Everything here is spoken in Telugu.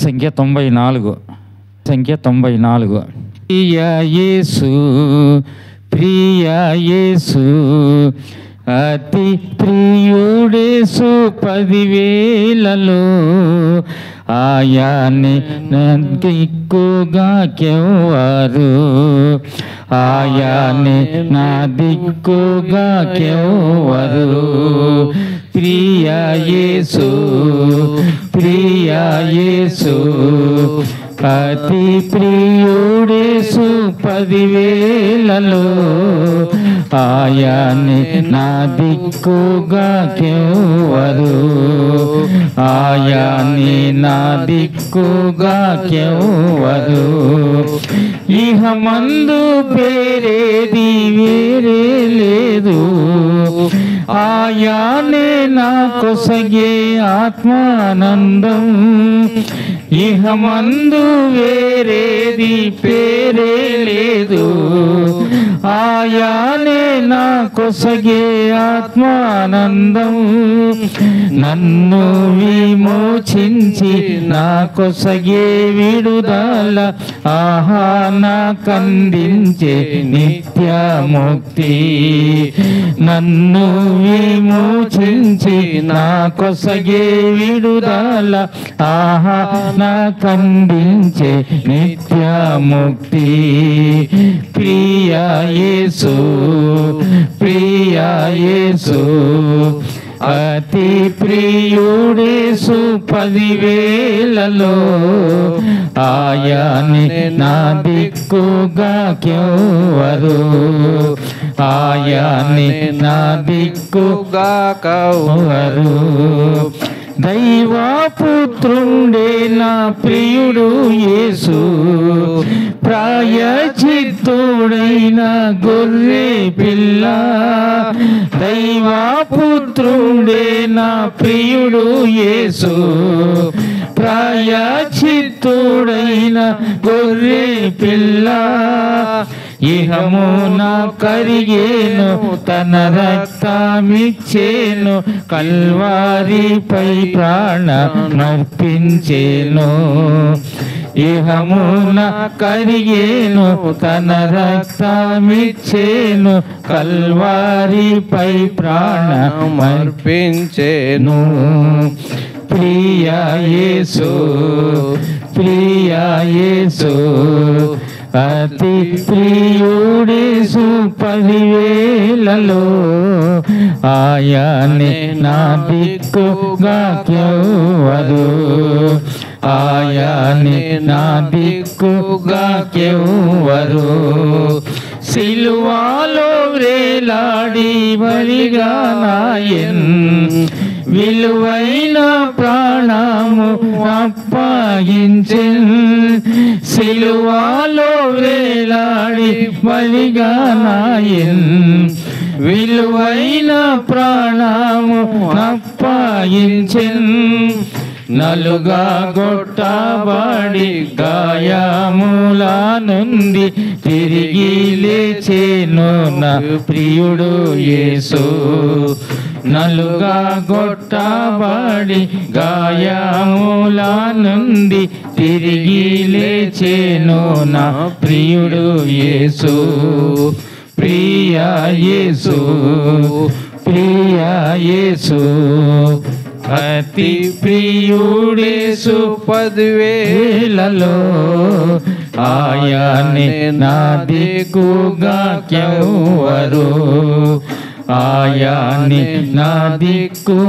సంఖ్య 94 ప్రియ యేసు ప్రియ యేసు అతి ప్రియుడేసు 10,000లో ఆయనే దిక్కుగాకెవ్వరు ఆయనే నా దిక్కుగాకెవ్వరు ప్రియ యేసు ప్రియ యేసు అతి ప్రియుడేసు 10,000లో ఆయనే నా దిక్కుగాకెవ్వరు ఆయనే నా దిక్కుగాకెవ్వరు ఇహమందు పేరేది వేరే లేదు ఆయనే నా కొసగే ఆత్మానందం ఇహమందు వేరేది పేరే లేదు ఆయనే నా కొసగే ఆత్మానందం నన్ను విమోచించి నా కొసగే విడుదల ఆహా నాకందించే నిత్య ముక్తి నన్ను విమోచించి నా కొసగే విడుదల ఆహా నాకందించే నిత్య ముక్తి ప్రియ యేసు ప్రియ యేసు అతి ప్రియుడేసు 10,000లో ఆయనే నా దిక్కుగాకెవ్వరు ఆయనే నా దిక్కుగాకెవ్వరు దైవపుత్రుండే నా ప్రియుడు యేసు ప్రాయచిత్తుడైన గొర్రె పిల్ల దైవపుత్రుండే నా ప్రియుడు యేసు ప్రాయచిత్తుడైన గొర్రె పిల్ల ఇహమున కరిగేను తన రక్తమిచ్చేను కల్వారిపై ప్రాణమర్పించేను ఇహమున కరిగేను తన రక్తమిచ్చేను కల్వారిపై ప్రాణమర్పించేను ప్రియ యేసు ప్రియ యేసు అతి ప్రియుడేసు 10,000లో ఆయనే నా దిక్కుగాకెవ్వరు ఆయనే నా దిక్కుగాకెవ్వరు సిలువలో వేలాడి బలిగా నాయన్ విలువైన ప్రాణము అప్పగించెన్ సిలువలో వేలాడి బలిగా నాయన్ విలువైన ప్రాణము అప్పగించెన్ నలుగా గొట్టబడి గాయముల నుండి తిరిగి లేచెను నా ప్రియుడు యేసు నలుగా గొట్టబడి గాయముల నుండి తిరిగి లేచెను నా ప్రియుడు యేసు ప్రియ యేసు ప్రియ యేసు అతి ప్రియుడేసు 10,000లో ఆయనే నా దిక్కుగాకెవ్వరు ఆయనే నా దిక్కుగాకెవ్వరు